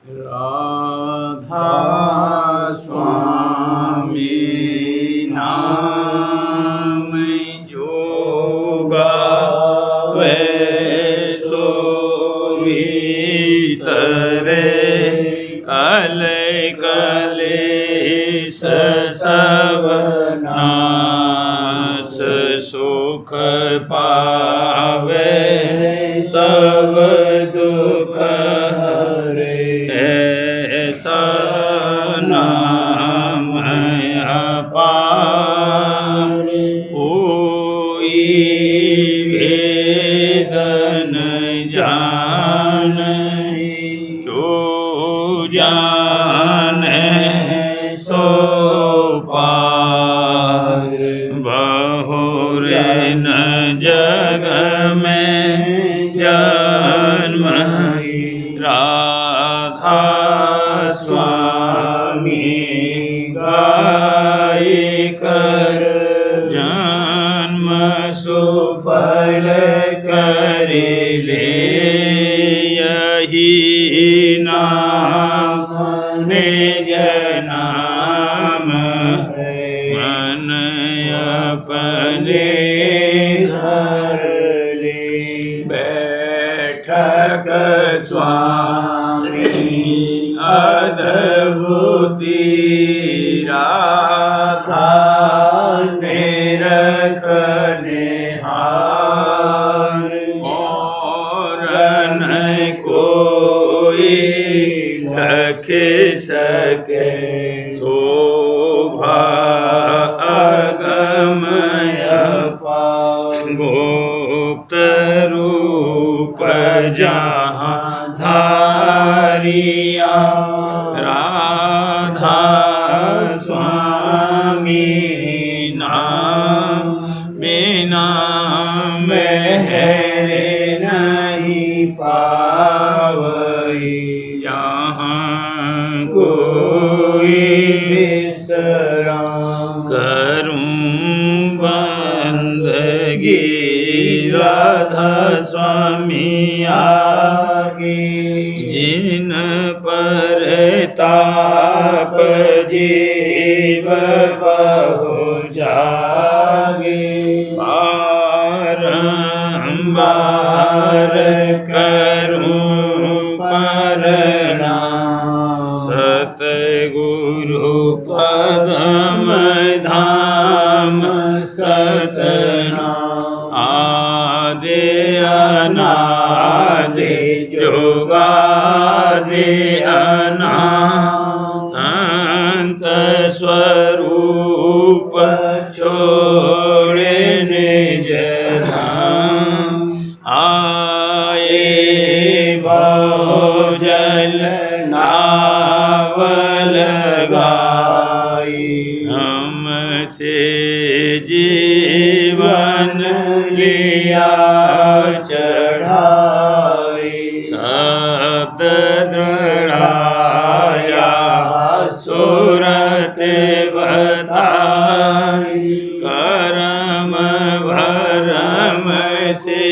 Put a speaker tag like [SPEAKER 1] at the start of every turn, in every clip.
[SPEAKER 1] राधा स्वामी नाम जो गावे सो तरे कले कले सब नाश सुख पावे सब दुख नाम अपार कोई वेदन जाने जो जाने सो पार बहुरे न जग में जन्म राधा स्वामी गाय कर जन्म सुफल कर ले यही नाम निज नाम मन अपने धर ले बैठक स्वामी अद्भुति राधा निरखने हार और न कोई रख सके शोभा अगमय गुप्त रूप जहाँ धारिया राधा स्वामी नाम बिना मेरे नहीं पावई जहाँ कोई विश्राम करूं बंदगी राधा स्वामी आगे जिन पर ताप जीव बहु जागे बारंबार करूं प्रणाम सतगुरु पदम धाम सतनाम आदि अनादि जोगादि अनादि संत स्वरूप छोड़े निज धाम आए भोजल नाव लगाई हमसे जीवन लिया चढ़ाई शब्द दृढ़ाया सूरत बताई करम भरम से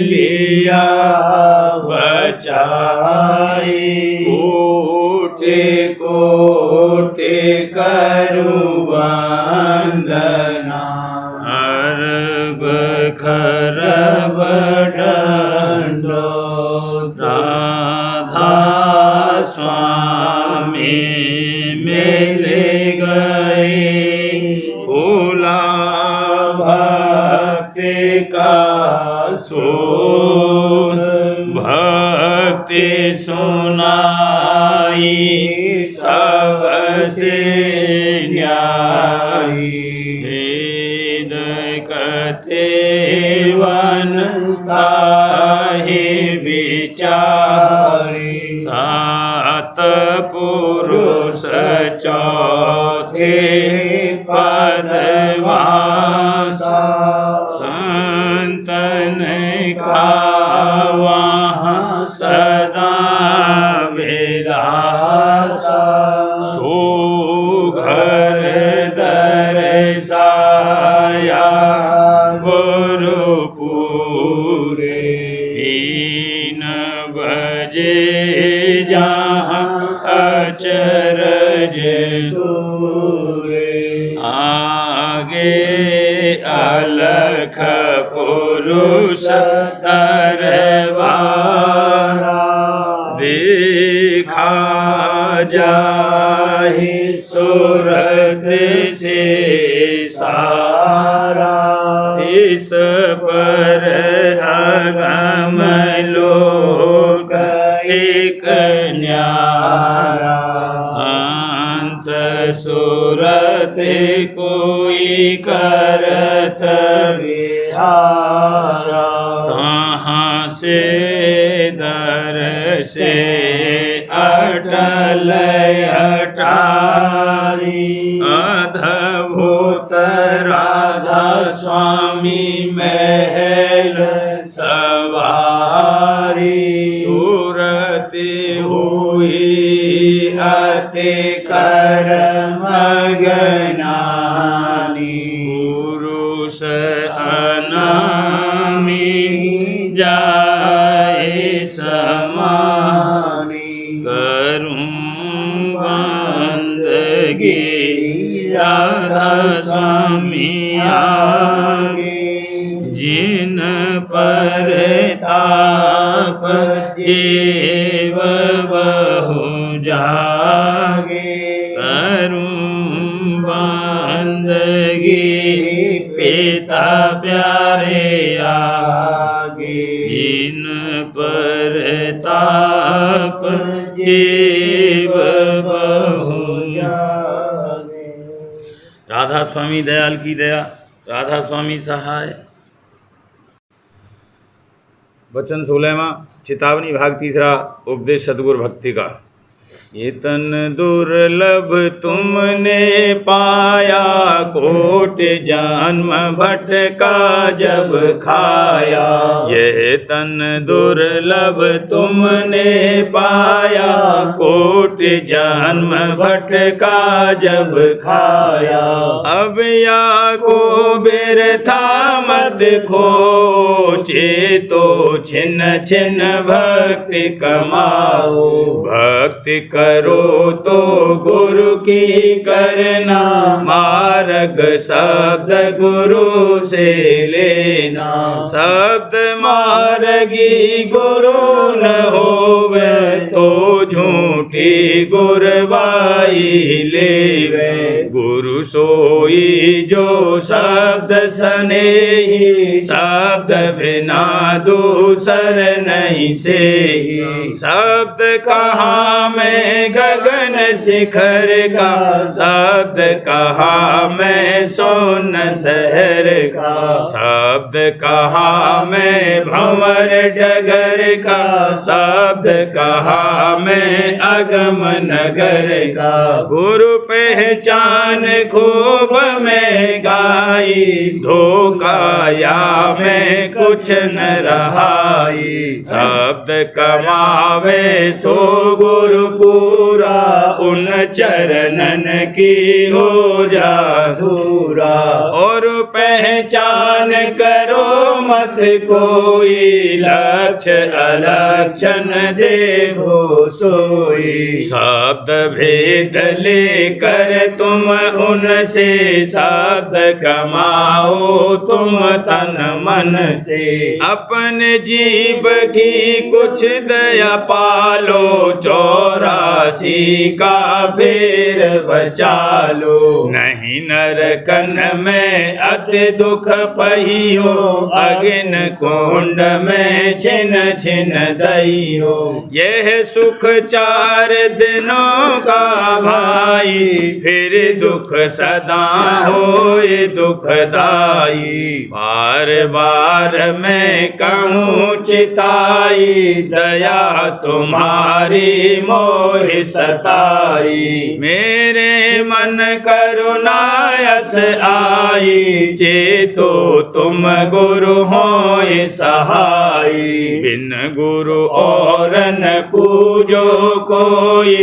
[SPEAKER 1] लिया बचाई कोटि कोटि करूं वंदना अरब खरब दंडो राधा स्वामी मिल गए खुला भक्ति का सोन भक्ति सुनाई सबसे न्यायी वेद कथे वन काहे विचारी सात पुरुष चौथे पदवासा संतन का वहाँ सदा विलासा सो घर दरसाया गुरुपुरे 3 बजे जहाँ अचरज आगे अलख पुरुष दरबारा देखा जाहि सूरत से सारा इस पर अगम लोक एक न्यारा अंत सूरत कोई करत विहारा तहाँ से दर से अटल अटारी अद्भुत राधा स्वामी महल सवारी सूरति हुई अति कर्म गनानी पुरुष अनामी जाए समानी करूं बंदगी राधा स्वामी आगे जिन पर ताप एव बहु जागे करूं बंदगी पिता प्यारे आगे जिन पर ताप एव बहु जागे। राधा स्वामी दयाल की दया, राधा स्वामी सहाय। वचन 16वां, चेतावनी भाग 3, उपदेश सतगुरु भक्ति का। ये तन दुर्लभ तुमने पाया, कोट जन्म भटका जब खाया। यह तन दुर्लभ तुमने पाया, कोट जन्म भटका जब खाया। अब या को बिरथा मत खोचे, तो छिन छिन भक्ति कमाओ। भक्ति करो तो गुरु की करना, मार्ग शब्द गुरु से लेना। शब्द मार्गी गुरु न होवे, तो झूठी गुरबाई लेवे। गुरु सोई जो शब्द स्नेही, शब्द बिना दूसर नहीं से। शब्द कहाँ मैं गगन शिखर का, शब्द कहाँ मैं सोन शहर का। शब्द कहाँ मैं भंवर डगर का, शब्द कहाँ मैं अगम नगर का। गुरु पहचान खूब में गाई, धोखाया मैं कुछ न रहाई। शब्द कमावे सो गुरु पूरा, उन चरणन की हो जा धूरा। और पहचान करो मत कोई, लक्ष्य अलक्षण देखो सोई। शब्द भेद लेकर तुम उनसे, शब्द कमाओ तुम तन मन से। अपने जीव की कुछ दया पालो, 84 का फेर बचा लो। नहीं नरकन में अति दुख पहियो, अग्नि कुंड में छिन छिन दइयो। यह सुख 4 दिनों का भाई, फिर दुख सदा होए दुखदाई। बार बार मैं कहूँ चिताई, दया तुम्हारी मोह
[SPEAKER 2] होए सताई। मेरे मन करुणायस आई, चेतो तुम गुरु होए सहाई। बिन गुरु और न पूजो कोई,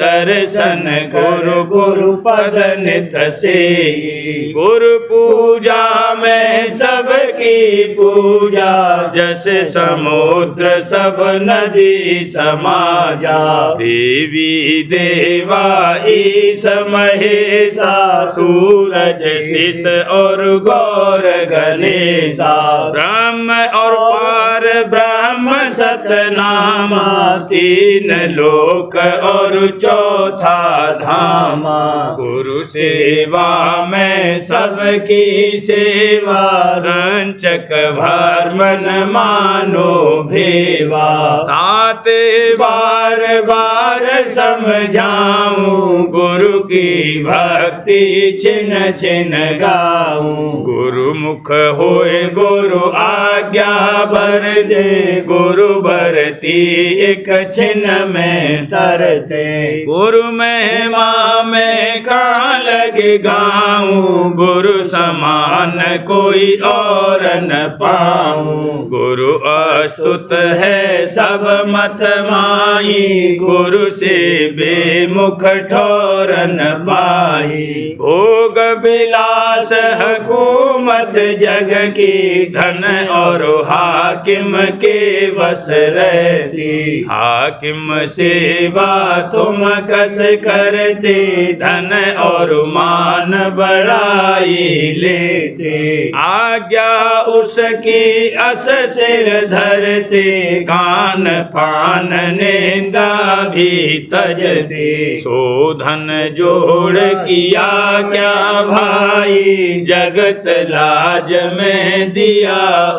[SPEAKER 2] दर्शन गुरु गुरु पद नित सेई। गुरु पूजा में सबकी पूजा, जस समुद्र सब नदी समाजा। देवी देवा ईश महेशा, सूरज शीश और गौर गणेशा। ब्रह्म और पार ब्रह्म सतनामा, तीन लोक और चौथा धामा। गुरु सेवा में सबकी सेवा, रंचक भर मन मानो भेवा। ताते बार बार समझाऊं, गुरु की भक्ति छिन छिन गाऊं। गुरु मुख होए गुरु आज्ञा बरते, गुरु बरती एक छिन में तरते। गुरु महिमा में कहाँ लगे गाऊं, गुरु समान कोई और न पाऊं। गुरु अस्तुत है सब मत माही, गुरु से बेमुख ठोर न पाई। भोग विलास हुकूमत जग की, धन और हाकिम के बस रहती। हाकिम सेवा तुम कस करते, धन और मान बढ़ाई लेते। आज्ञा उसकी अस सिर धरते, कान पान निंदा भी तजते। शोधन जोड़ किया क्या भाई, जगत लाज में दिया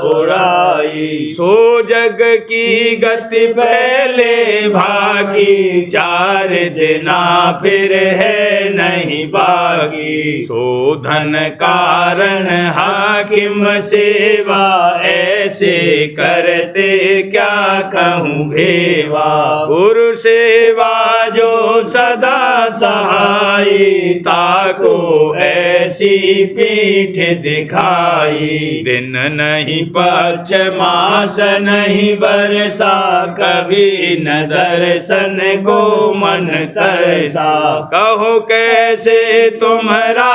[SPEAKER 2] उड़ाई। सो जग की गति पहले भागी, चार दिना फिर है नहीं बागी। शोधन कारण हाकिम सेवा, ऐसे करते क्या कहूँ भेवा। गुरु सेवा जो सदा सहाई, ताको ऐसी पीठ दिखाई। दिन नहीं पक्ष मास नहीं बरसा, कभी न दर्शन को मन तरसा। कहो कैसे तुम्हारा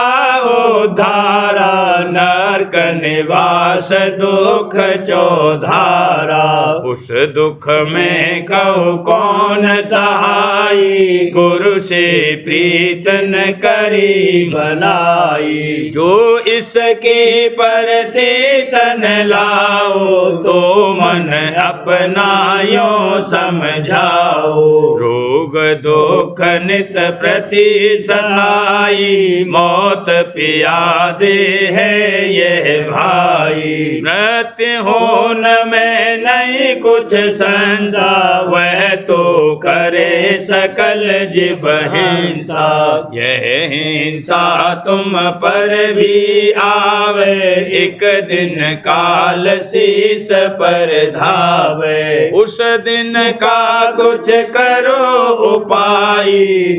[SPEAKER 2] उद्धारा, नरक निवास दुख चौधारा। उस दुख में कहो कौन सहाई, गुरु से प्रीत न करी बनाई। जो इसके परते तन लाओ, तो मन अपना यो समझाओ। रोग दुख नित प्रति सताई, मौत पियादे है यह भाई। मृत्यु होन में नहीं कुछ संसा, वह तो करे सकल जीव हिंसा। यह हिंसा तुम पर भी आवे, एक दिन काल शीस पर धावे। उस दिन का कुछ करो उपाय,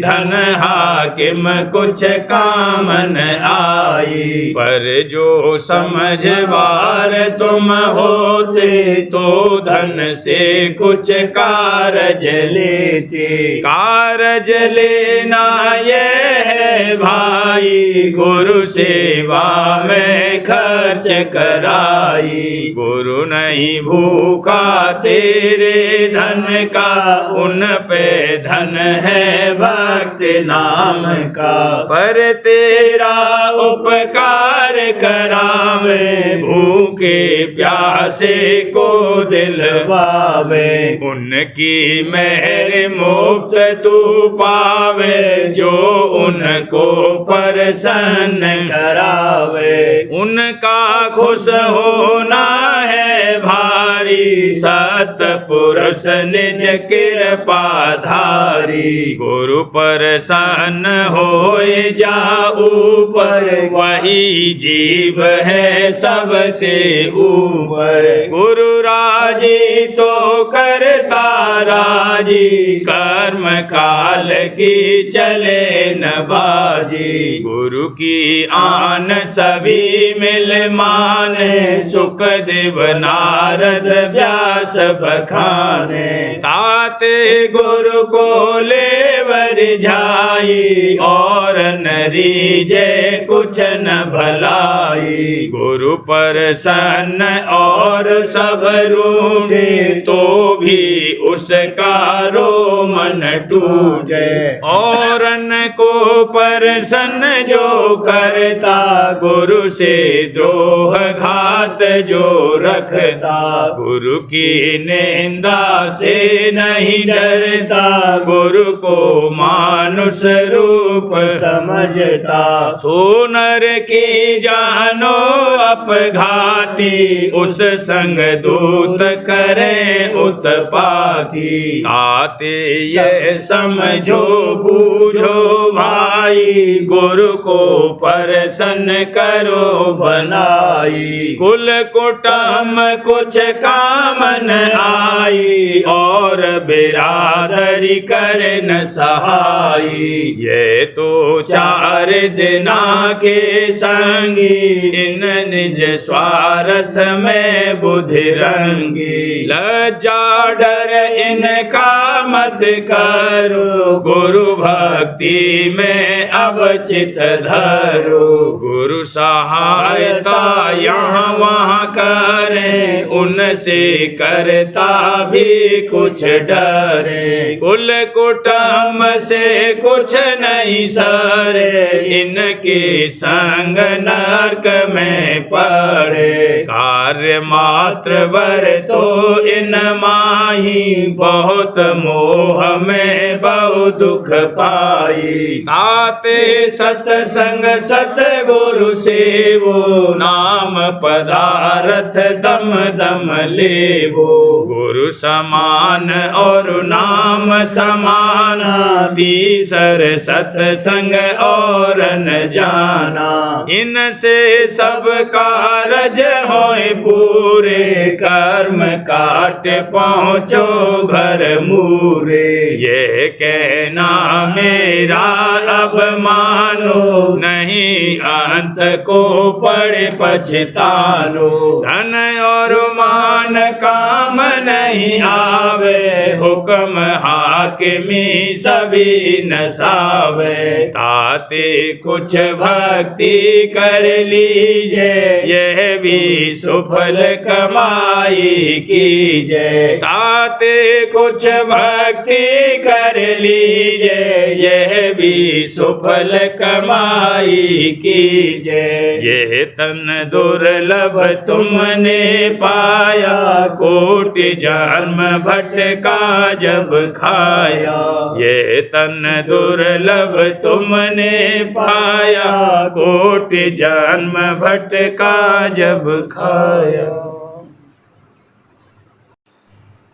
[SPEAKER 2] धन हाकिम कुछ काम न आई। पर जो समझवार तुम होते, तो धन से कुछ कारज लेते। कारज लेना यह है भाई, गुरु सेवा में खर्च कराई। गुरु नहीं भूखा तेरे धन का, उन पे धन है भक्ति नाम का। पर तेरा उपकार करावे, भूखे प्यासे को दिलवावे। उनकी मेहर मुफ्त तू पावे, जो उनको प्रसन्न करावे। उनका खुश होना है भारी, सतपुरुष निज कृपा धारी। गुरु प्रसन्न होए जा ऊपर, वही जीव है सब सबसे ऊपर। गुरु राजी तो करता राजी, कर्म काल की चले न बाजी। गुरु की आन सभी मिल माने, सुखदेव नारद व्यास बखाने। ताते गुरु को लेवर जाई, और नरी जय कुछ न भलाई। गुरु प्रसन्न और सब रूठे, तो भी उसका रो मन टूटे। और न को प्रसन्न जो करता, गुरु से द्रोह घात जो रखता। गुरु की निंदा से नहीं डरता, गुरु को मानुष रूप समझता। सोनर की जानो अपघाती, उस संग दूत करें उत्पाती। ताते ये समझो बूझो भाई, गुरु को प्रसन्न करो बनाई। कुल कुटुंब कुछ काम न आई, और बिरादरी कर न सहाई। ये तो 4 दिना के संगी, इन निज स्वार्थ में बुद्धि रंगी। लज्जा डर इनका मत करो, गुरु भक्ति में अब चित धरो। गुरु सहायता यहाँ वहाँ करें, उनसे करता भी कुछ डरे। कुल कुटुंब से कुछ नहीं सरे, इनके संग नरक में पड़े। कार्य मात्र बर तो इन माही, बहुत मोह में बहु दुख पाई। ताते सतसंग सतगुरु सेवो, नाम पदार्थ दम दम लेवो। गुरु समान और नाम समाना, तीसर सतसंग और न जाना। इनसे सब कारज होए पूरे, कर्म काट पहुँचो घर मूरे। ये कहना मेरा अब मानो, नहीं अंत को पड़े पछतानो। धन और मान काम नहीं आवे, हुक्म हाकिमी सभी नसावे। ताते कुछ भक्ति कर लीजिए, यह भी सुफल कमाई कीजिए। ताते कुछ भक्ति कर लीजिए, यह भी सुफल कमाई कीजिए। यह तन दुर्लभ तुमने पाया, कोटि जन्म भटका जब खाया। ये तन दुर्लभ तुमने पाया, कोटि जन्म भटका जब खाया।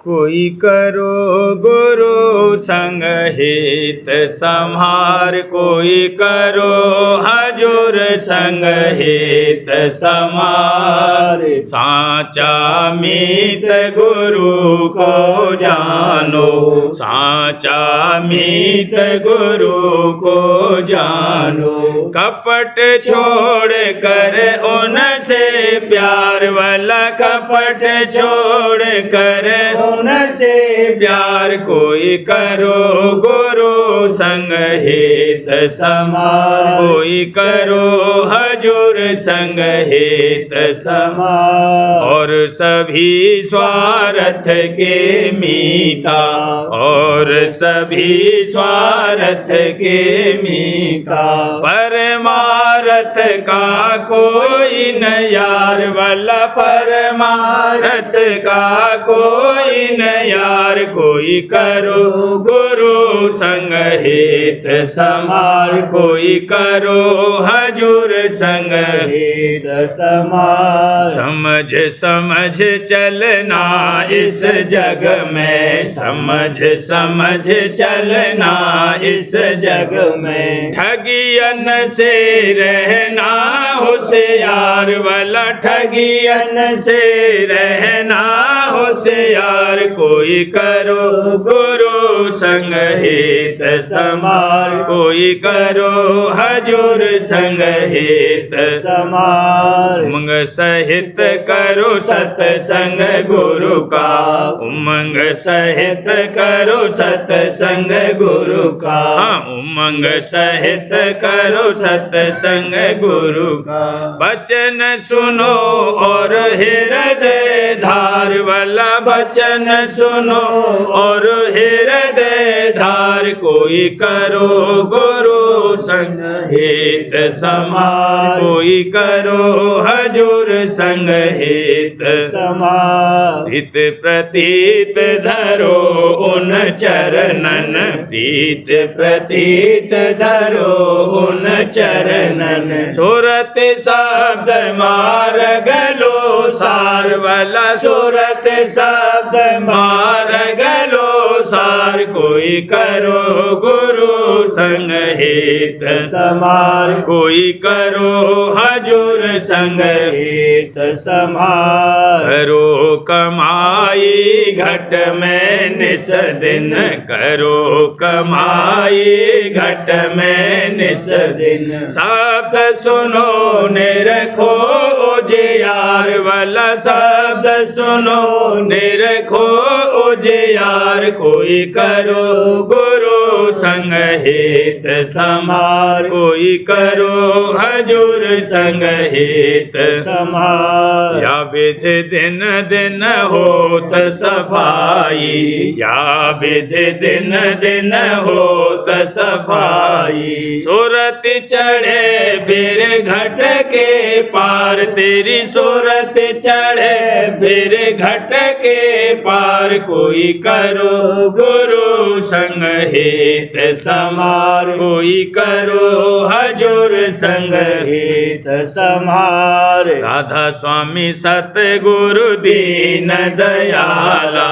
[SPEAKER 2] कोई करो गुरु संग हित संहार, कोई करो हजूर संग हित समार। साचा मीत गुरु को जानो, साचा मीत गुरु को जानो। कपट छोड़ कर उनसे प्यार वाला, कपट छोड़ कर उनसे प्यार। कोई करो गुरु संग हित समार, कोई करो हजूर संग हित समार। और सभी स्वार्थ के मीता, और सभी स्वार्थ के मीता। परमार्थ का कोई न यार वाला, परमार्थ का कोई दीन यार, कोई करो गुरु संग हित समार, कोई करो हजूर संग हित समार। समझ समझ चलना इस जग में, समझ समझ चलना इस जग में, ठगियन से रहना होशियार वाला, ठगियन से रहना होशियार, कोई करो गुरु संग हित समार, कोई करो हजूर संग हित समार। उमंग सहित करो सतसंग गुरु का, उमंग सहित करो सतसंग गुरु का, हाँ उमंग सहित करो सतसंग गुरु का। बचन सुनो और हृदय धार वाला, बचन सुनो और हृदय धार, कोई करो गुरु संग हित समार, कोई करो हजूर संग हित समार। हित प्रतीत धरो उन चरणन, प्रीत प्रतीत धरो उन चरणन, सूरत शब्द मार्ग लो सार वाला, सूरत शब्द मार्ग लो सार, कोई करो गुरु संग हित समार, कोई करो हजूर संग हित समार। करो कमाई घट में निस दिन, करो कमाई घट में निस दिन, शब्द सुनो निरखो उजियार वाला, शब्द सुनो निरखो उजियार, कोई करो गुरु संग हित समार, कोई करो हजूर संग हित समार। या विधि दिन दिन होत सफाई, या विधि दिन दिन होत सफाई, सूरत चढ़े फिर घट के पार, तेरी सूरत चढ़े फिर घट के पार, कोई करो गुरु संग हित समार, कोई करो हजूर संग हित समार। राधा स्वामी सतगुरु दीन दयाला,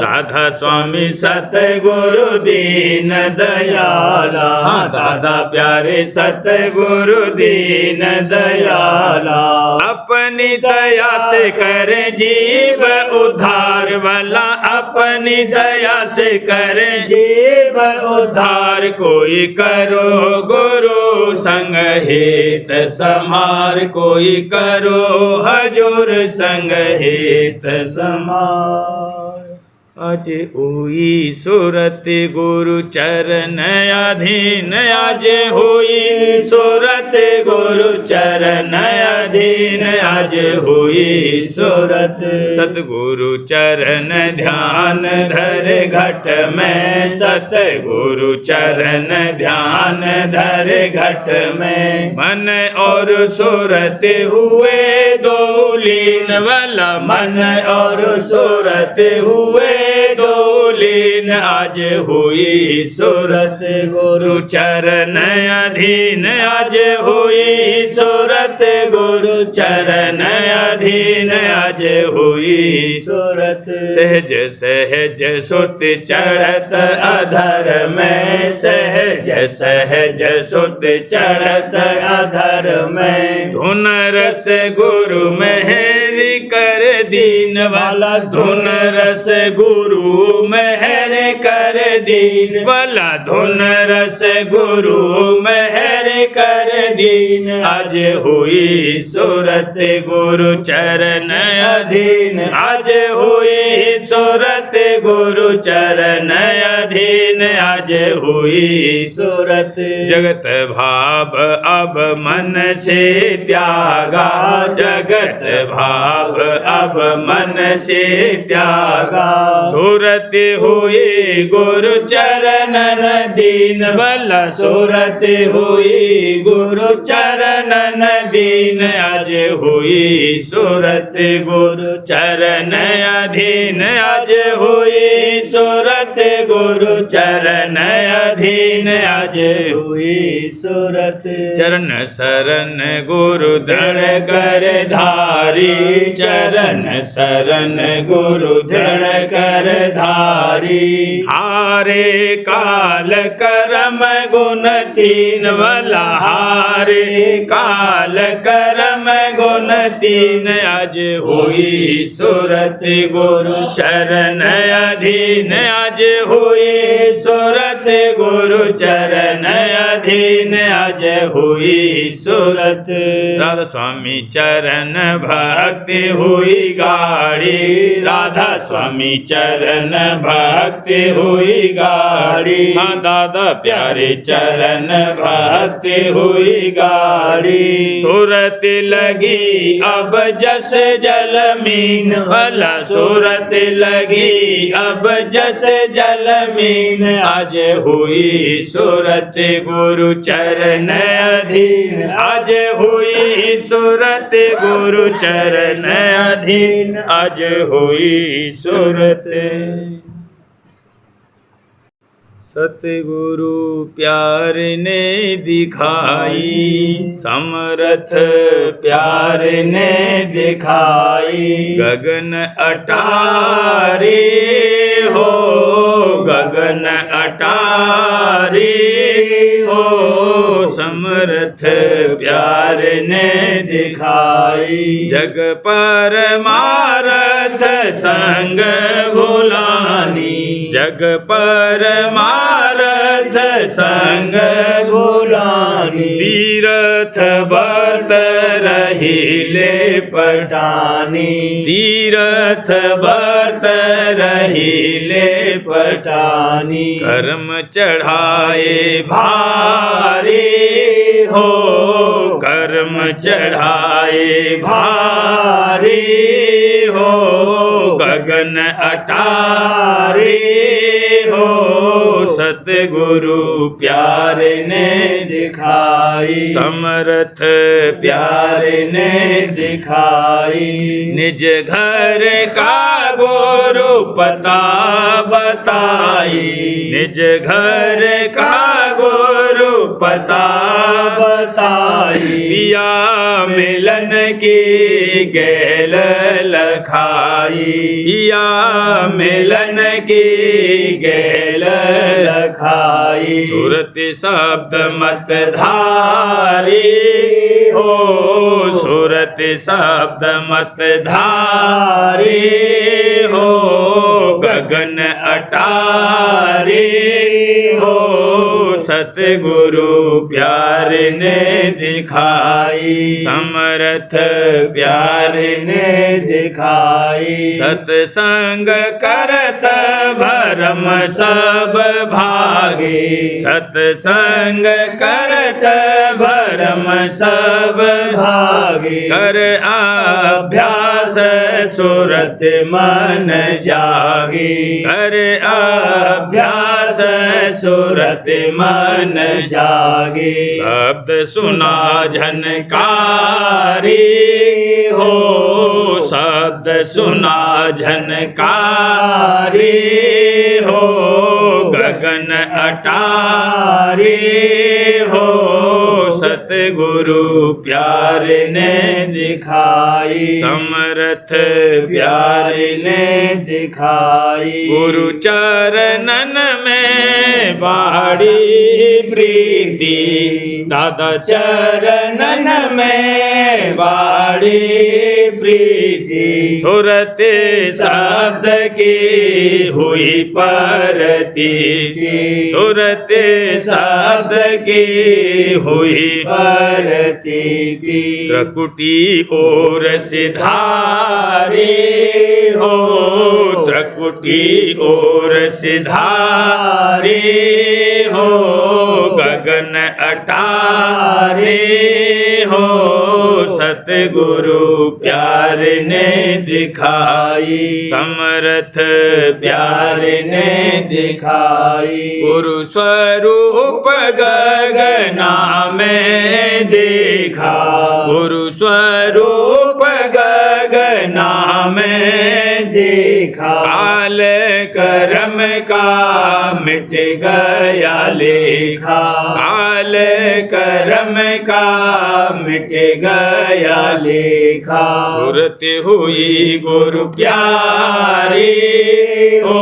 [SPEAKER 2] राधा स्वामी सतगुरु दीन दयाला, हाँ दादा प्यारे सतगुरु दीन दयाला। अपनी दया से करे जीव उद्धार वाला, अपनी दया से करे जीव उद्धार, कोई करो गुरु संग हित समार, कोई करो हजूर संग हित समार। आज हुई सूरत गुरु चरण अधीन, आज हुई सूरत गुरु चरण अधीन, आज हुई सूरत सतगुरु चरण ध्यान धर घट में, सतगुरु चरण ध्यान धर घट में, मन और सूरत हुए दो लीन वाला, मन और सूरत हुए दो लीन, आज हुई सूरत गुरु चरण अधीन, आज हुई सूरत गुरु चरण अधीन, आज हुई सूरत। सहज सहज सुत चढ़त अधर में, सहज सहज सुत चढ़त अधर में, धुन रस गुरु मेहर कर दीन वाला, धुन रस गुरु मेहर कर दीन वाला, धुन रस गुरु मेहर कर दीन, आज हुई सूरत गुरु चरण अधीन, आज हुई सूरत गुरु चरण अधीन, आज हुई सूरत।
[SPEAKER 1] जगत भाव अब मन से त्यागा,
[SPEAKER 2] जगत भाव अब मन से त्यागा।
[SPEAKER 1] सूरत हुई
[SPEAKER 2] गुरु चरणन दीन, भला सूरत हुई गुरु चरणन दीन। आज हुई सूरत गुरु चरण अधीन, आज हुई सूरत गुरु चरण अधीन, आज हुई सूरत।
[SPEAKER 1] चरण शरण गुरु
[SPEAKER 2] दृढ़ कर धारी, चरण शरण गुरु दृढ़ कर धारी। हारे काल करम गुण तीन, भला हारे काल करम गुण तीन। आज हुई सूरत गुरु चरण अधीन, आज हुई सूरत गुरु चरण अधीन, आज हुई सूरत।
[SPEAKER 1] राधा स्वामी चरण
[SPEAKER 2] भक्ति हुई गाड़ी, राधा स्वामी चरण भक्ति हुई गाड़ी।
[SPEAKER 1] हाँ दादा
[SPEAKER 2] प्यारे चरण भक्ति हुई गाड़ी। सूरत लगी अब जस जल मीन, भला सूरत लगी अब जस जल मीन। आज हुई सूरत गुरु चरण अधीन, आज हुई सूरत गुरु चरण अधीन, आज हुई सूरत।
[SPEAKER 1] सतगुरु प्यार ने दिखाई,
[SPEAKER 2] समरथ प्यार ने दिखाई। गगन अटारी हो, गगन अटारी हो, समरथ प्यार ने दिखाई। जग परमारथ संग भुलानी, जग परमारथ संग भुलानी। तीरथ बरत रहीले पटानी, तीरथ बरत रहीले पटानी। कर्म चढ़ाए भारी हो, कर्म चढ़ाए भारी हो, गगन अटारी हो। सतगुरु प्यार ने दिखाई, समर्थ प्यार ने दिखाई। निज घर का गुरु पता बताई, निज घर का गुरु पता बताई। पिया मिलन की गैल लखाई, पिया मिलन की गैल लखाई। सूरत शब्द मत धारी हो, सूरत शब्द मत धारी हो, गगन अटारी हो। सतगुरु प्यार ने दिखाई, समर्थ प्यार ने दिखाई। सत्संग करत भरम सब भागे, सत्संग करत भरम सब भागे। कर अभ्यास सुरत मन जागे, कर अभ्यास सुरत मन जागे। शब्द सुना झनकारी हो, शब्द सुना झनकारी हो, गगन अटारी हो। सतगुरु प्यार ने दिखाई, समर्थ प्यार ने दिखाई। गुरु चरणन में बाड़ी प्रीति, दादा चरणन में बाड़ी प्रीति। सुरत शब्द की हुई परतीति, सुरत शब्द की हुई परतीति। त्रकुटी ओर सिधारी हो, त्रकुटी ओर सिधारी हो,
[SPEAKER 1] गगन अटारे हो सतगुरु प्यार ने दिखाई
[SPEAKER 2] समर्थ प्यार ने दिखाई
[SPEAKER 1] गुरु स्वरूप गगना में देखा
[SPEAKER 2] गुरु स्वरूप गगना में देखा
[SPEAKER 1] काल
[SPEAKER 2] कर्म का मिट गया लेखा काल कर्म का मिट गया लेखा
[SPEAKER 1] सुरत हुई गुरु
[SPEAKER 2] प्यारी ओ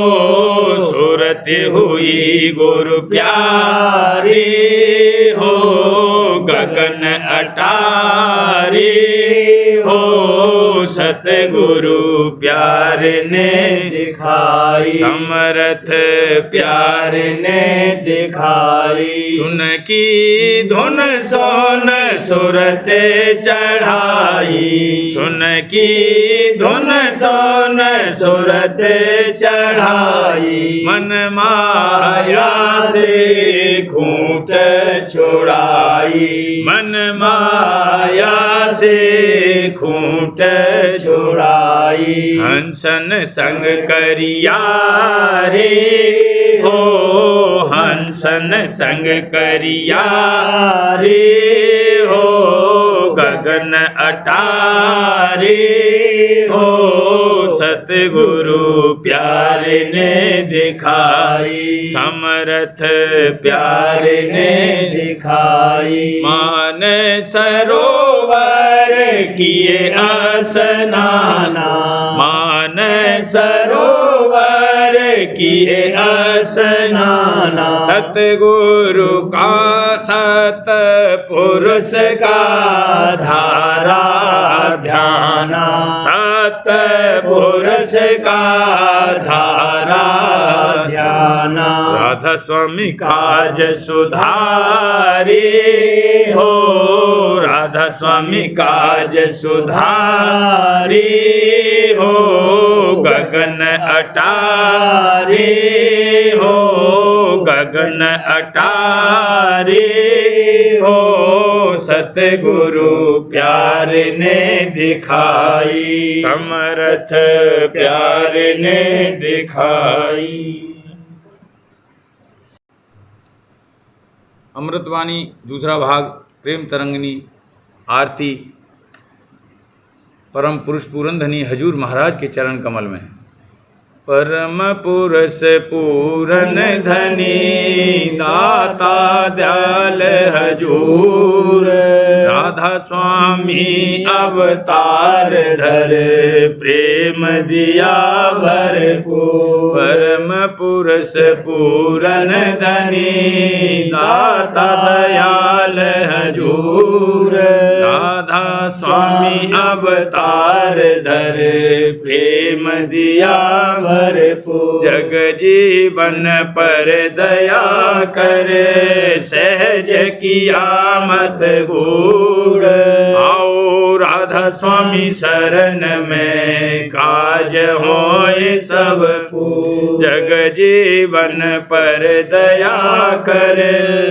[SPEAKER 2] सूरत हुई गुरु प्यारी हो गगन अटारी हो सतगुरु प्यार ने दिखाई समर्थ प्यार ने दिखाई सुन की धुन सोन सुरत चढ़ाई सुन की धुन सोन सुरत चढ़ाई मन माया से खूंट छुड़ाई मन माया से खूंट छुड़ाई हंसन संग करिया रे हो हंसन संग करिया रे हो गगन अटारे हो सतगुरु प्यार ने दिखाई समर्थ प्यार ने दिखाई मान सरोवर किए स्नाना मान सरोवर किए स्नाना सतगुरु का सत पुरुष का धारा ध्याना सत पुरुष का धारा ध्याना राधा स्वामी काज सुधारी हो राधा स्वामी काज सुधारी हो गगन अटारी हो गगन अटारी हो सतगुरु प्यार ने दिखाई समर्थ प्यार ने दिखाई।
[SPEAKER 1] अमृतवाणी दूसरा भाग प्रेम तरंगिनी आरती परम पुरुष पूरनधनी हजूर महाराज के चरण कमल में। परम पुरुष पूरन धनी दाता दयाल हजूर राधा स्वामी अवतार धर प्रेम दिया भरपूर। परम पुरुष पूरन धनी दाता दयाल हजूर राधा स्वामी अवतार धर प्रेम दिया भरपूर। जग जीवन पर दया कर सहज किया मत गूढ़। आओ राधा स्वामी शरण में काज होए सब पूर्ण। जग जीवन पर दया कर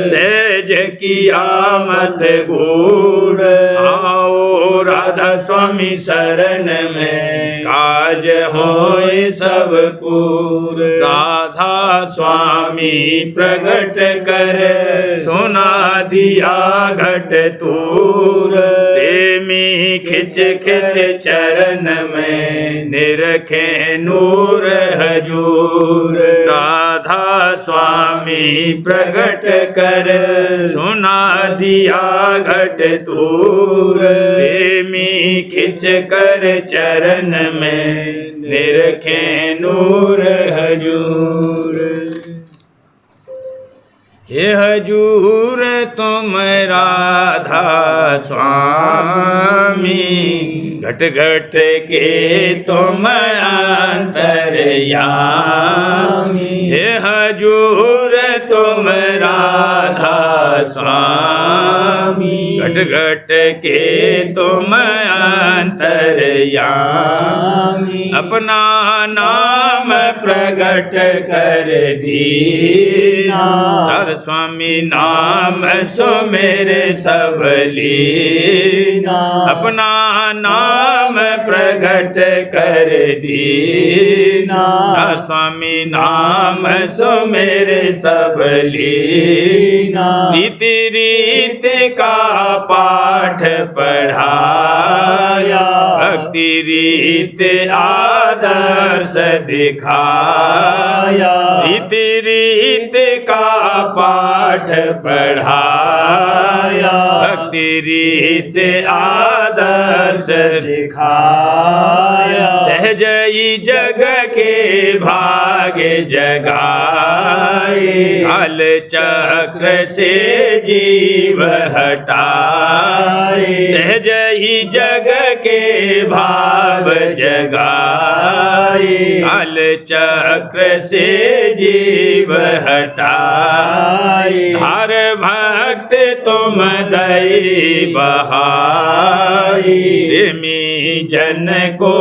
[SPEAKER 1] सहज किया मत गूढ़। आओ राधा स्वामी शरण में काज होए सब पूर्ण। राधा स्वामी प्रगट कर सुना दिया घट तूर। प्रेमी खिच खिच चरण में निरखे नूर हजूर। राधा स्वामी प्रगट कर सुना दिया घट तूर। प्रेमी खिच कर चरण में निरखे नूर हजूर। हे हजूर तुम राधा स्वामी घट घट के तुम अंतर्यामी। हे हजूर तुम राधा
[SPEAKER 2] स्वामी घट घट के तुम अंतर्यामी अपना नाम प्रगट कर दीना राधा स्वामी नाम सो मेरे सबलीना अपना नाम प्रगट कर दीना राधा स्वामी नाम सो मेरे सबलीना रीति रीति का पाठ पढ़ाया भक्ति रीति आदर्श दिखाया रीति रीति का पाठ पढ़ाया भक्ति रीति आदर्श सिखाया सहज ही जग के भाग्य जगाए काल चक्र से जीव हटाए सहज ही जग के भाव जगाए काल चक्र से जीव हटाए धार भक्त तुम दई बहाई प्रेमी जन को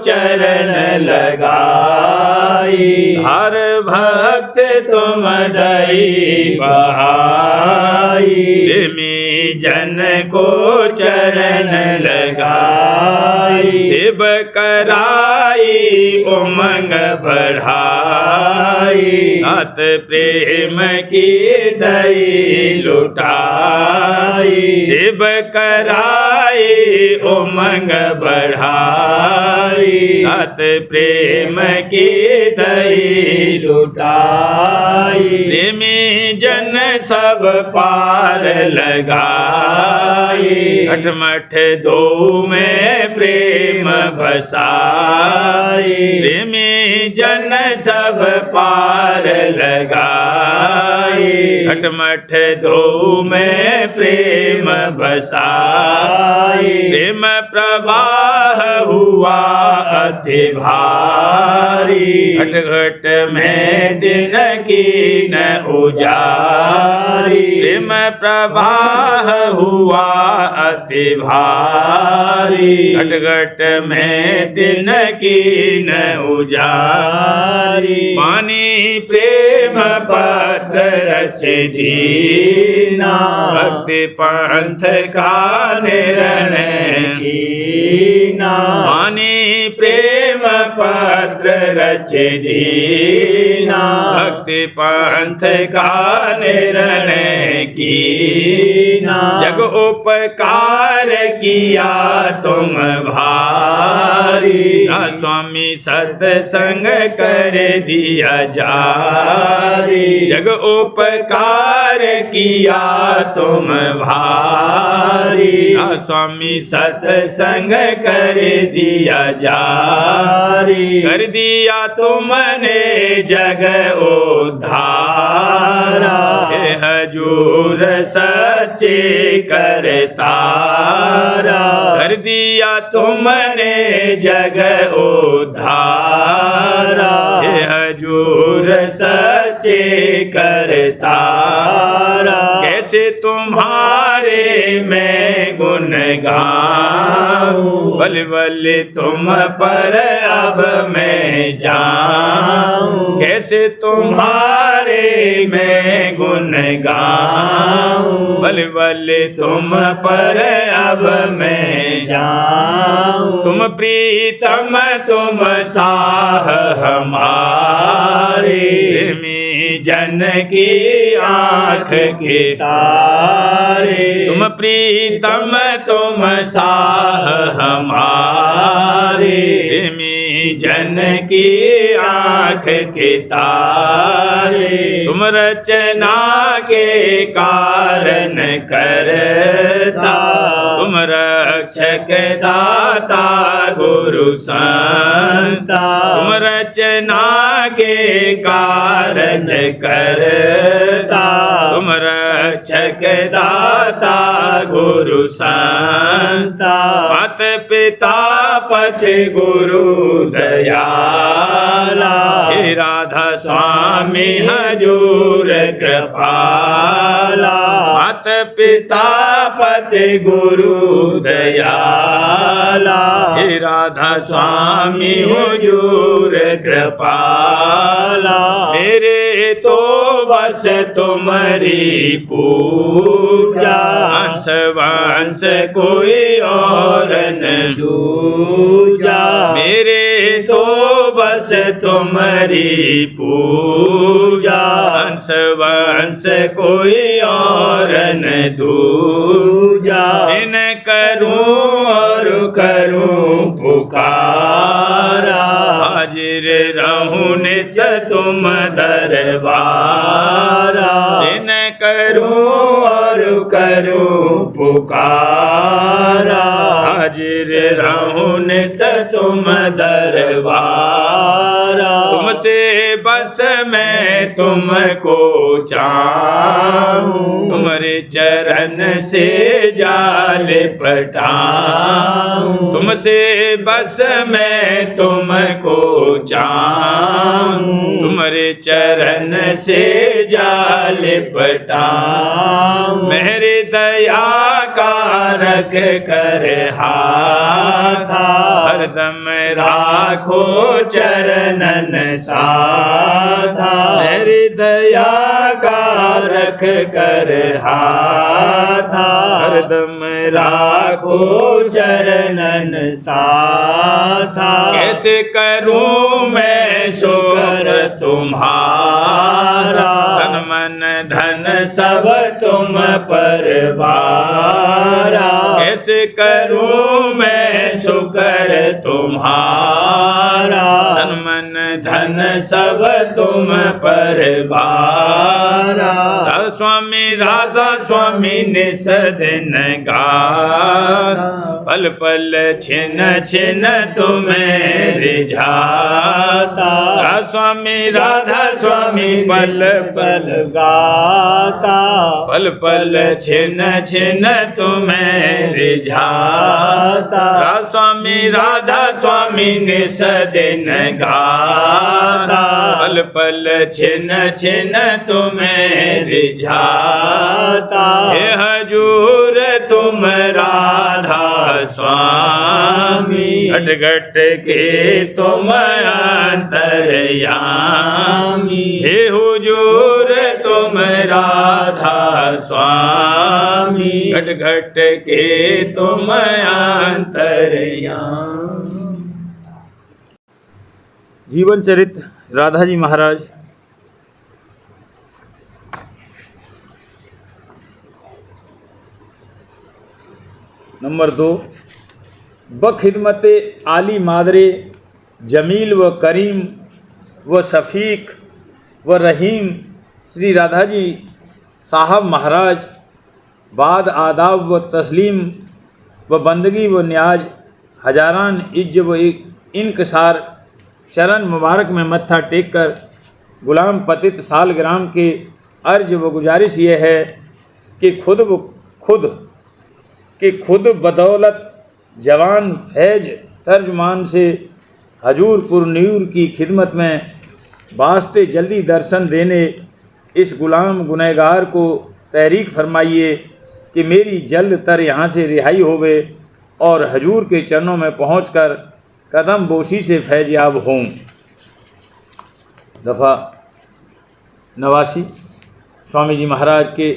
[SPEAKER 2] चरण लगाई हर भक्त तुम दई बहाई प्रेमी जन को चरण लगाई शिव कराई उमंग बढ़ाई नाथ प्रेम की दई लुटाई शिव कराई उमंग बढ़ाई नाथ प्रेम की दई लुटाई प्रेमी जन सब पार लगाई अठमठ दो में प्रेम बसाई प्रेमी जन सब पार लगाई अठमठ दो में प्रेम बसाई प्रेम प्रवाह हुआ अति भारी घट घट में दिन की न उजारी प्रेम प्रवाह हुआ अति भारी घट घट में दिन की न उजारी पानी प्रेम पत्र रच दीना भक्ति पंथ का निर्णय कीना पानी प्रेम पत्र रच दीना भक्ति पंथ का निर्णय कीना जग उपकार किया तुम भारी स्वामी सत्संग कर दिया जारी जग उपकार किया तुम भारी स्वामी सत्संग कर दिया जारी कर दिया तुमने जग उद्धारा हे हजूर सच्चे करतारा कर दिया तुमने जग उद्धारा हे हजूर सच्चे करतारा कैसे तुम्हारे मैं गुण गाऊं बल बल तुम पर अब मैं जाऊं कैसे तुम्हारे मैं गुण गाऊं बल बल तुम पर अब मैं जाऊं तुम प्रीतम तुम साह हमारे प्रेमी जन की आँख के तारे तुम प्रीतम तुम साह हमारे प्रेमी जन की आँख के तारे तुम रचना के कारण करता तुम रक्षक दाता गुरु संता तुम रचना के कारण करता तुम रक्षक दाता गुरु संता मात पिता पति गुरु दयाला हे राधा स्वामी हजूर कृपाला मात पिता पति गुरु दयाला, हे राधा स्वामी हुजूर कृपाला, मेरे तो बस तुम्हारी पूजा, हंस वंश कोई और न दूजा, मेरे तो बस तुम्हारी पूजा, हंस वंश कोई और न दूजा, इन करूं और करूं पुकारा, हाजिर रहूं नित तुम दरबारा, इन करूं और करूं पुकारा, हाजिर रहूं नित तुम दरबारा, तुमसे बस मैं तुमको चाहूं, तुम्हारे चरण से जाल पटाऊं, तुमसे बस मैं तुमको चाहूं, तुम्हारे चरण से जाल पटाऊं, मेरी दया का रख कर हाथ, हरदम राखो चरणन साधा, मेरी दया का रख कर हाथ, हरदम राखो चरणन साधा, कैसे करूं मैं शुक्र तुम्हारा, तन मन धन सब तुम पर बारा, कैसे करूं मैं शुक्र तुम्हारा, तन मन धन सब तुम पर बारा, राधा स्वामी निस दिन गात, पल पल छिन छिन तुम्हें रिझाता, राधा स्वामी पल पल गाता, पल पल छिन छिन तुम्हें रिझाता, राधा स्वामी निस दिन गाता, पल पल छिन छिन तुम्हें रिझाता, हे हजूर तुम राधा स्वामी, घट घट के तुम अंतर्यामी, हे हुजूर तुम राधा स्वामी, घट घट के तुम अंतर्यामी।
[SPEAKER 1] जीवन चरित्र राधा जी महाराज। नंबर 2, बखिदमत आली मादरे जमील व करीम व शफीक व रहीम श्री राधा जी साहब महाराज बाद आदाब व तस्लीम व बंदगी व न्याज हजारान इज्ज व इनकसार चरण मुबारक में मत्था टेक कर गुलाम पतित सालग्राम के अर्ज व गुजारिश ये है कि खुद बदौलत जवान फैज तर्जमान से हजूरपुर न्यूर की खिदमत में वास्ते जल्दी दर्शन देने इस गुलाम गुनहगार को तहरीक फरमाइए कि मेरी जल्द तर यहाँ से रिहाई होवे और हजूर के चरणों में पहुंचकर कदम बोशी से फैज़याब हों। दफ़ा 89 स्वामी जी महाराज के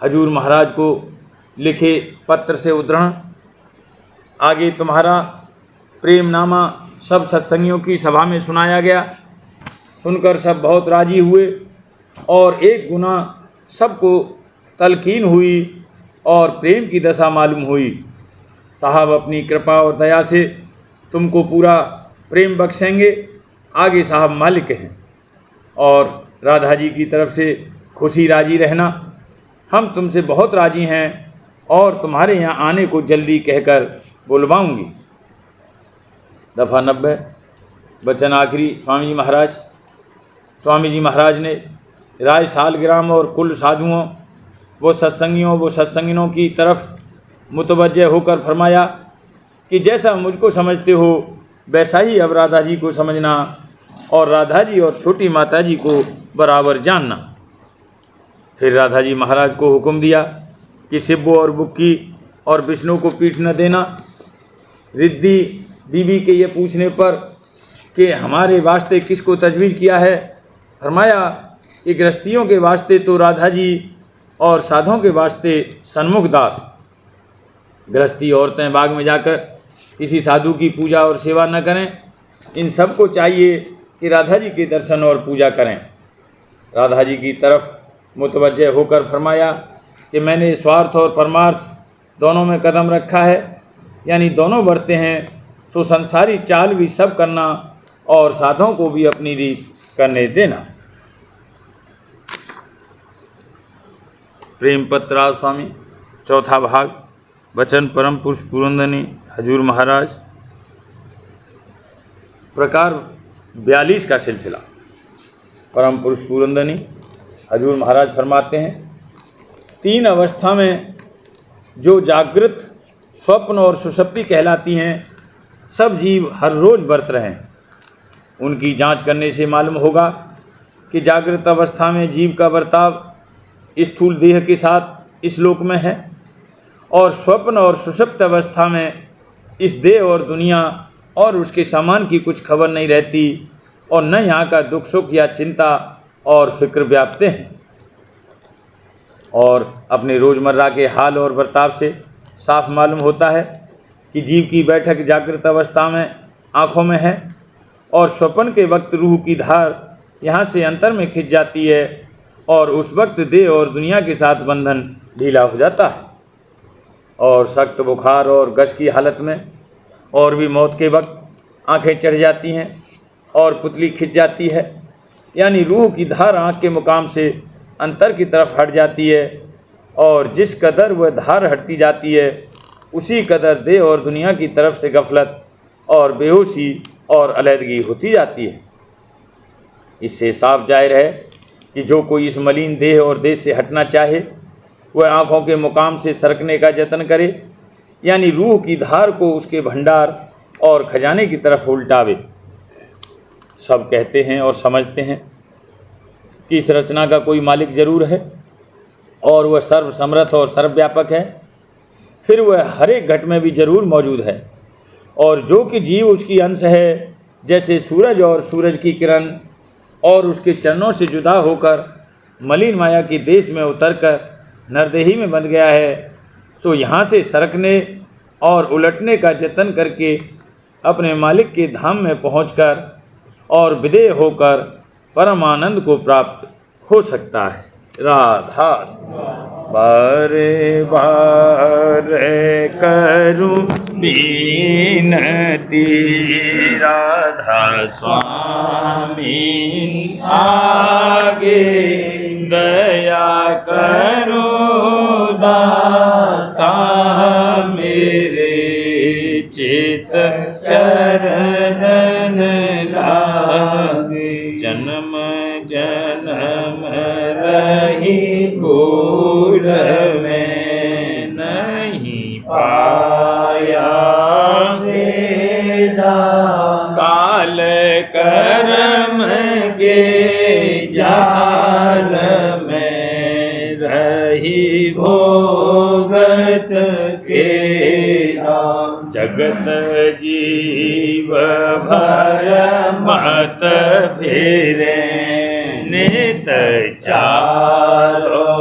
[SPEAKER 1] हजूर महाराज को लिखे पत्र से उद्धरण। आगे तुम्हारा प्रेमनामा सब सत्संगियों की सभा में सुनाया गया। सुनकर सब बहुत राजी हुए और एक गुना सबको तलकीन हुई और प्रेम की दशा मालूम हुई। साहब अपनी कृपा और दया से तुमको पूरा प्रेम बख्शेंगे। आगे साहब मालिक हैं और राधा जी की तरफ से खुशी राजी रहना। हम तुमसे बहुत राजी हैं और तुम्हारे यहाँ आने को जल्दी कहकर बुलवाऊंगी। दफ़ा 90 वचन आखिरी स्वामी जी महाराज। स्वामी जी महाराज ने राय सालग्राम और कुल साधुओं व सत्संगिनों की तरफ मुतवज्जे होकर फरमाया कि जैसा मुझको समझते हो वैसा ही अब राधा जी को समझना और राधा जी और छोटी माता जी को बराबर जानना। फिर राधा जी महाराज को हुक्म दिया कि शिव और बुक्की और विष्णु को पीठ न देना। रिद्धि बीबी के ये पूछने पर कि हमारे वास्ते किसको तजवीज़ किया है, फरमाया कि गृहस्थियों के वास्ते तो राधा जी और साधुओं के वास्ते सन्मुख दास। गृहस्थी औरतें बाग में जाकर किसी साधु की पूजा और सेवा न करें। इन सबको चाहिए कि राधा जी के दर्शन और पूजा करें। राधा जी की तरफ मुतवज्जह होकर फरमाया कि मैंने स्वार्थ और परमार्थ दोनों में कदम रखा है, यानी दोनों बढ़ते हैं, सो संसारी चाल भी सब करना और साधुओं को भी अपनी रीत करने देना। प्रेम पत्राव स्वामी चौथा भाग, वचन परम पुरुष पुरंदनी हजूर महाराज, प्रकार 42 का सिलसिला। परम पुरुष पुरंदनी हजूर महाराज फरमाते हैं, 3 अवस्था में जो जागृत, स्वप्न और सुषुप्ति कहलाती हैं, सब जीव हर रोज़ बरत रहें। उनकी जांच करने से मालूम होगा कि जागृत अवस्था में जीव का बर्ताव स्थूल देह के साथ इस लोक में है, और स्वप्न और सुषुप्त अवस्था में इस देह और दुनिया और उसके सामान की कुछ खबर नहीं रहती, और न यहाँ का दुख सुख या चिंता और फिक्र व्यापते हैं। और अपने रोज़मर्रा के हाल और बर्ताव से साफ मालूम होता है कि जीव की बैठक जागृत अवस्था में आँखों में है, और स्वप्न के वक्त रूह की धार यहाँ से अंतर में खिंच जाती है, और उस वक्त देह और दुनिया के साथ बंधन ढीला हो जाता है। और सख्त बुखार और गश की हालत में और भी मौत के वक्त आंखें चढ़ जाती हैं और पुतली खिंच जाती है, यानी रूह की धार आँख के मुकाम से अंतर की तरफ हट जाती है, और जिस कदर वह धार हटती जाती है उसी कदर देह और दुनिया की तरफ से गफलत और बेहोशी और अलहदगी होती जाती है। इससे साफ जाहिर है कि जो कोई इस मलिन देह और देश से हटना चाहे, वह आँखों के मुकाम से सरकने का जतन करे, यानी रूह की धार को उसके भंडार और खजाने की तरफ उल्टावे। सब कहते हैं और समझते हैं कि इस रचना का कोई मालिक जरूर है, और वह सर्व समर्थ और सर्वव्यापक है, फिर वह हर एक घट में भी जरूर मौजूद है, और जो कि जीव उसकी अंश है, जैसे सूरज और सूरज की किरण और उसके चरणों से जुदा होकर मलिन माया की देश में उतरकर नरदेही में बंध गया है, सो यहाँ से सरकने और उलटने का जतन करके अपने मालिक के धाम में पहुंचकर और विदेह होकर परम आनंद को प्राप्त हो सकता है। राधा बारे बारे करूं बीनती, राधा स्वामी आगे दया करो दाता मेरे, चित चरणन लागे, जन्म जन्म रही भूल में नहीं पाया वेदा, काल कर्म के जाल में रही भोगत के, जगत जीव भर मत फिरे, नित चारो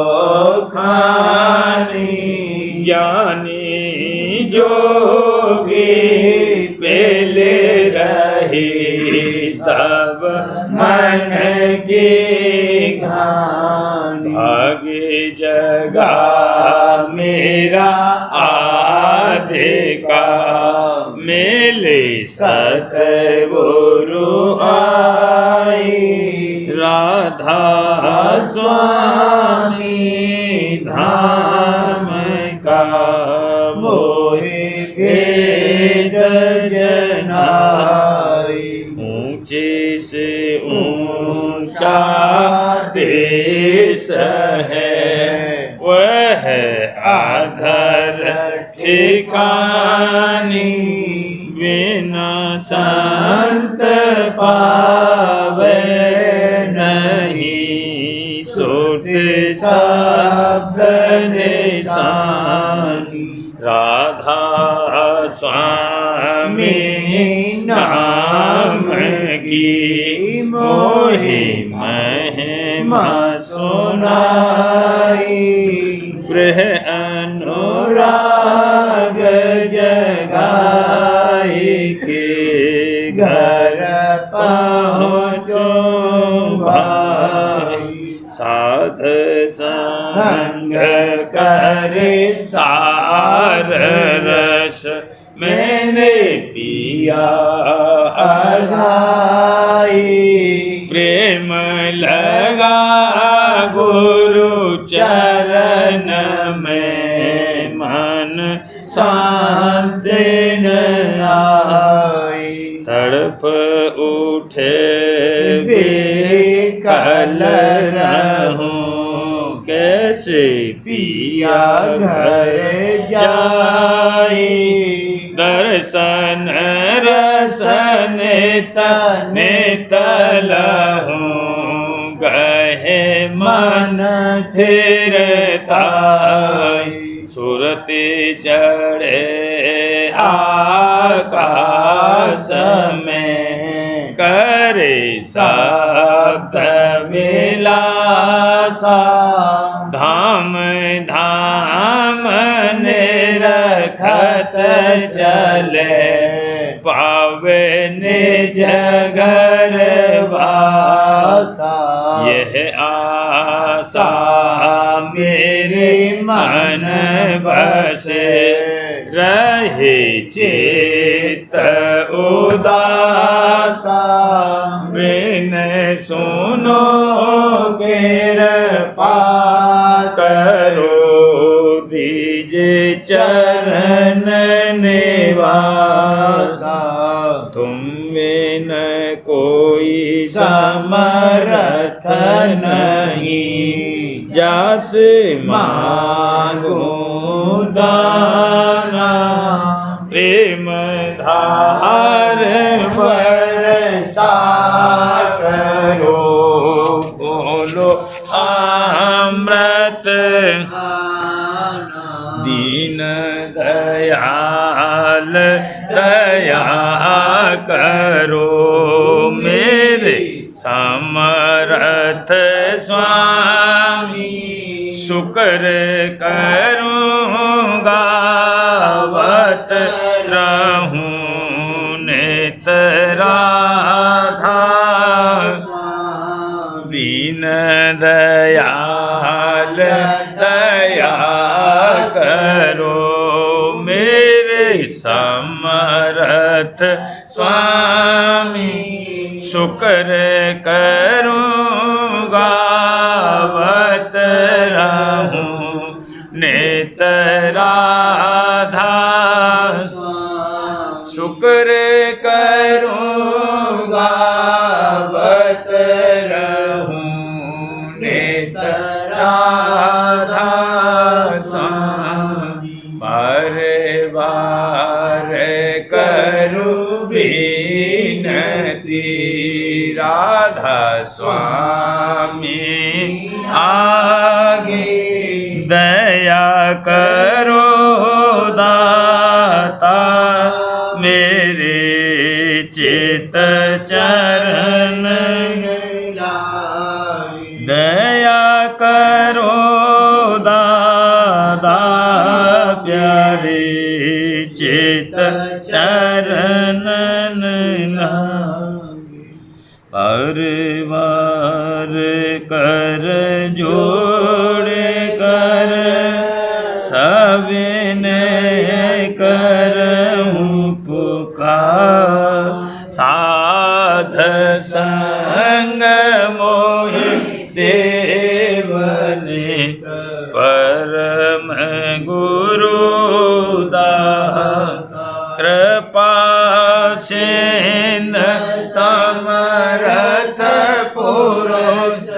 [SPEAKER 1] खानी, ज्ञानी जोगी पेले रही, सब मन की घानी, आगे जगा मेरा आधे का, मेले सतगुरु आई, राधा स्वामी धाम का मोहि भेद जनाई, ऊंचे से ऊंचा देश है, वह आधर ठिकानी, बिना संत पावे नहीं, सोते सा
[SPEAKER 2] शब्द निशानी
[SPEAKER 1] राधा स्वामी
[SPEAKER 2] नाम
[SPEAKER 1] की मोहि महिमा
[SPEAKER 2] सुनाई
[SPEAKER 1] गृह अनुराग
[SPEAKER 2] राग जगाई
[SPEAKER 1] के
[SPEAKER 2] घर पहुँचो भाई
[SPEAKER 1] साध संग
[SPEAKER 2] करे
[SPEAKER 1] सार रस मैंने पिया
[SPEAKER 2] अघाई
[SPEAKER 1] प्रेम लगा गुरु चरण में मन
[SPEAKER 2] शांति न आई
[SPEAKER 1] तड़प उठे
[SPEAKER 2] बेकल रहूं
[SPEAKER 1] कैसे
[SPEAKER 2] पिया घर जाई
[SPEAKER 1] दर्शन रसन तने तलहूं गहे मन
[SPEAKER 2] मन थिर ताई
[SPEAKER 1] सुरति चढ़े आकाश में करे शब्द विलासा धाम धाम निरखत चले पावे निज घर वासा यह आशा मेरे मन बसे रहे चित उदासा बिन सुनो कृपा करो दीजे चरण निवासा तुम बिन कोई
[SPEAKER 2] समर्थ नहीं
[SPEAKER 1] जास
[SPEAKER 2] मांगो दाना
[SPEAKER 1] प्रेम धार
[SPEAKER 2] वर्षा करो
[SPEAKER 1] बोलो अमृत दीन दयाल दया करो मेरे समर्थ स्वामी शुक्र करूँगा वत रहूं नित राधा दीन दयाल दया करो मेरे समर्थ स्वामी शुक्र करूँगा वत रहूं नित राधा शुक्र करूँगा वत रहूं नित राधा स्वामी बार बार करूं विनती राधा स्वामी आगे दया करो दाता मेरे चित चरण दया करो दादा प्यारे चित चरण बार बार कर जोड़ कर सबने करहूँ पुकार साध संग मोह देवने परम गुरु कृपा सिंध समर्थ पुरुष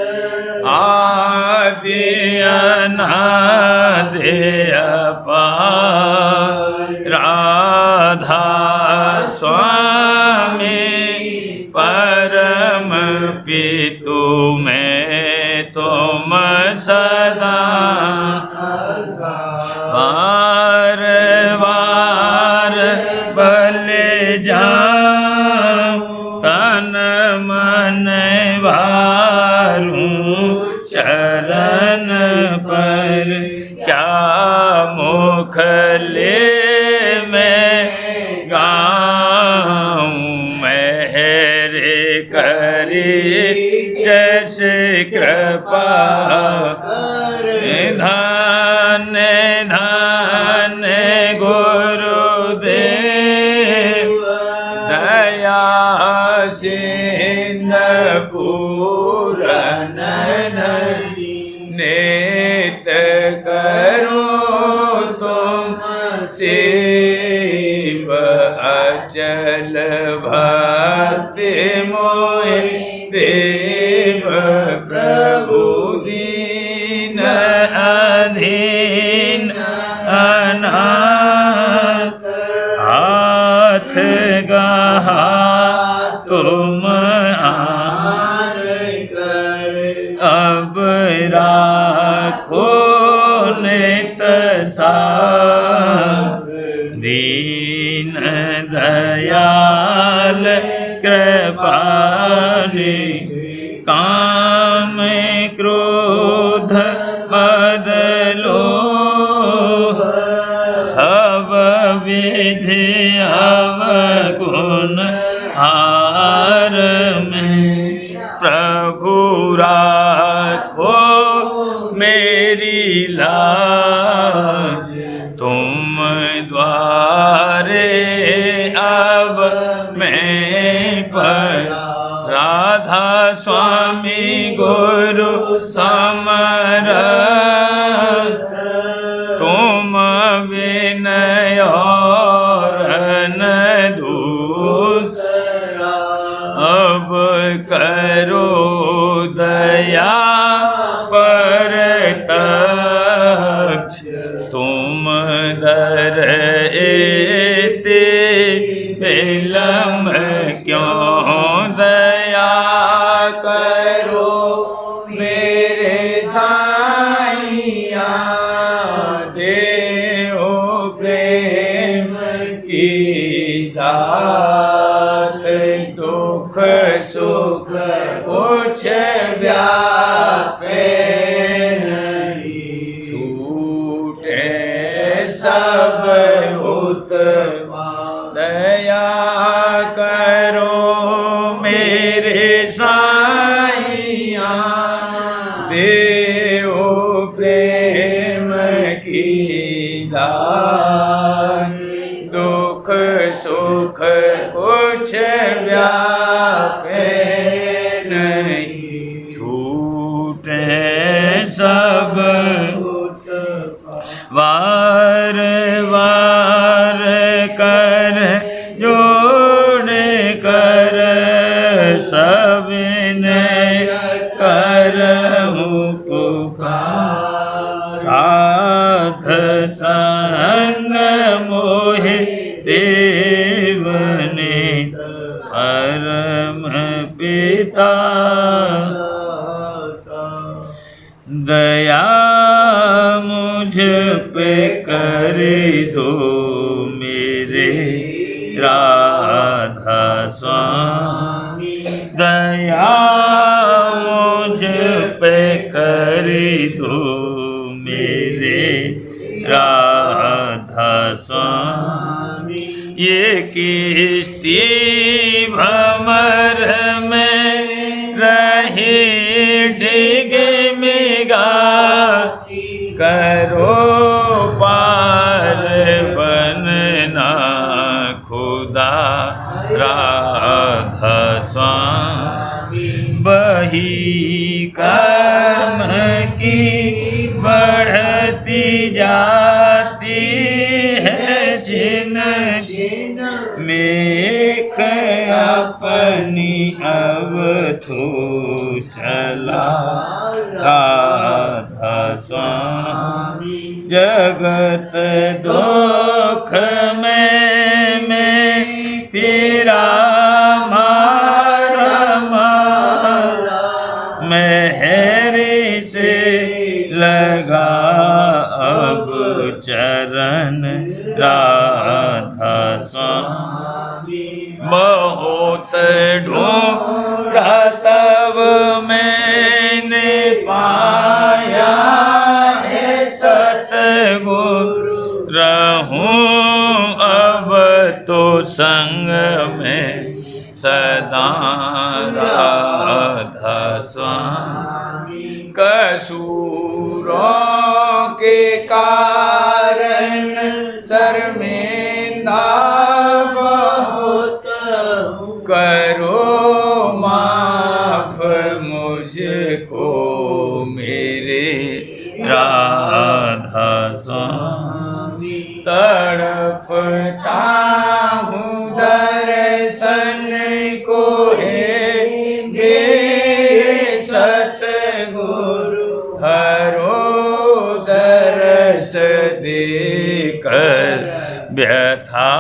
[SPEAKER 1] आदि अनादि अपार राधा स्वामी परम पितु में तुम सदा
[SPEAKER 2] क्या मुखले में गाऊं, मेहर करी जैसे कृपा धन धन गुरुदेव दया सिंध पूरन धरी नित करो तुम शिव अचल भक्ति मोहि देव प्रभु दीन अधीन अनाथ हाथ गहा तुम आन कर अब राखो नित सार दीन दयाल कृपालु काम क्रोध मद लोभ सब विधि अवगुण हार में प्रभु राखो मेरी लाज तुम द्वारे अब मैं पड़ा राधा स्वामी गुरु समरथ तुम विनय और न दूसरा अब करो दया पर तक्ष तुम दर एते विलम क्यों दया करो मेरे साईया देओ प्रेम की दात दुख सुख कुछ व्यापे नहीं छूटे सब उत्तमा दया करो मेरे साईया देओ प्रेम की दान दुख सुख कुछ व्यापे नहीं छूटे सब वार वार कर जोड़ कर सबने करहूँ पुकार साध संग मोहि देव ने परम पिता दया मुझ पे कर दो मेरे राधा स्वामी दया मुझ पे कर दो मेरे राधा स्वामी ये किस्ती भंवर में रही डिग मिगा करो पार बनना खुदा राधा स्वामी बही कर्म की बढ़ती जाती है जिन जिन मेख अपनी अवधो चला राधा स्वामी जगत दुख में फिरा मारा मेहरी से लगा अब चरण राधा स्वामी बहुत ढूंढा तब मैंने पाया है गुरु रहूं अब तो संग में सदा राधा स्वामी। कसूरों के कारण शर्मिंदा बहुत करो माफ मुझको मेरे राधा स्वामी। तड़पता हूँ दर्शन को है मेरे सतगुरु हरो दरस देकर व्यथा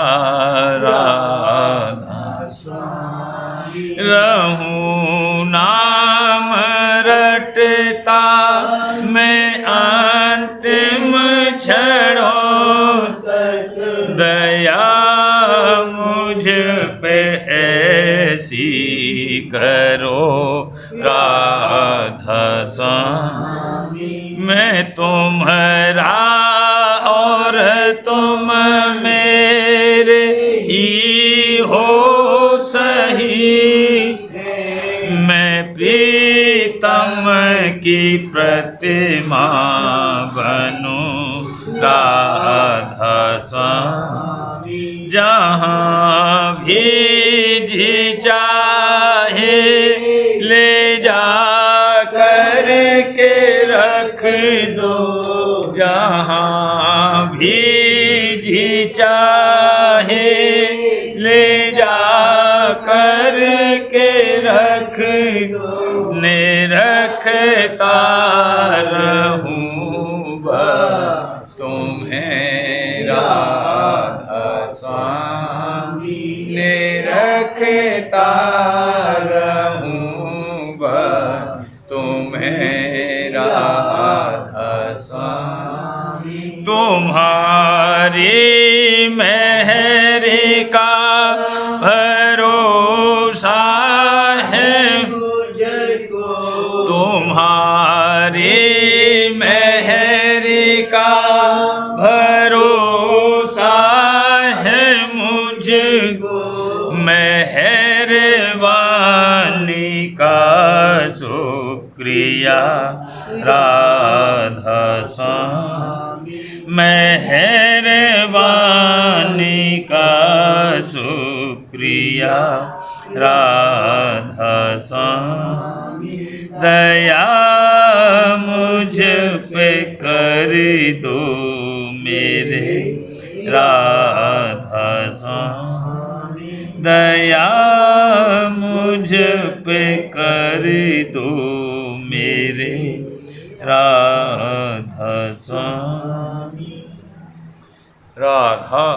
[SPEAKER 2] राधा स्वामी। रहूं नाम रटता मैं अंतिम क्षणों तक दया मुझ पे ऐसी करो राधा स्वामी। मैं तुम्हारा और तुम मेरे ही हो सही। मैं प्रीतम की प्रतिमा बनूं राधा स्वामी। जहाँ भी जी चाहे ले जा कर के रख दो। जहाँ भी जी चाहे ले जा कर के रख दो। निरखता रहूं बस तुम्हें राधा स्वामी। निरखता रहूं बस तुम्हें राधा स्वामी। तुम्हारी मेहर का भरोसा है मुझको। तुम्हारी मेहर का भरोसा है मुझको। मेहरबानी का शुक्रिया राधा स्वामी। मेहरबानी का शुक्रिया राधा स्वामी। दया मुझ पे कर दो मेरे राधा स्वामी। दया मुझ पे कर दो मेरे राधा स्वामी। राधा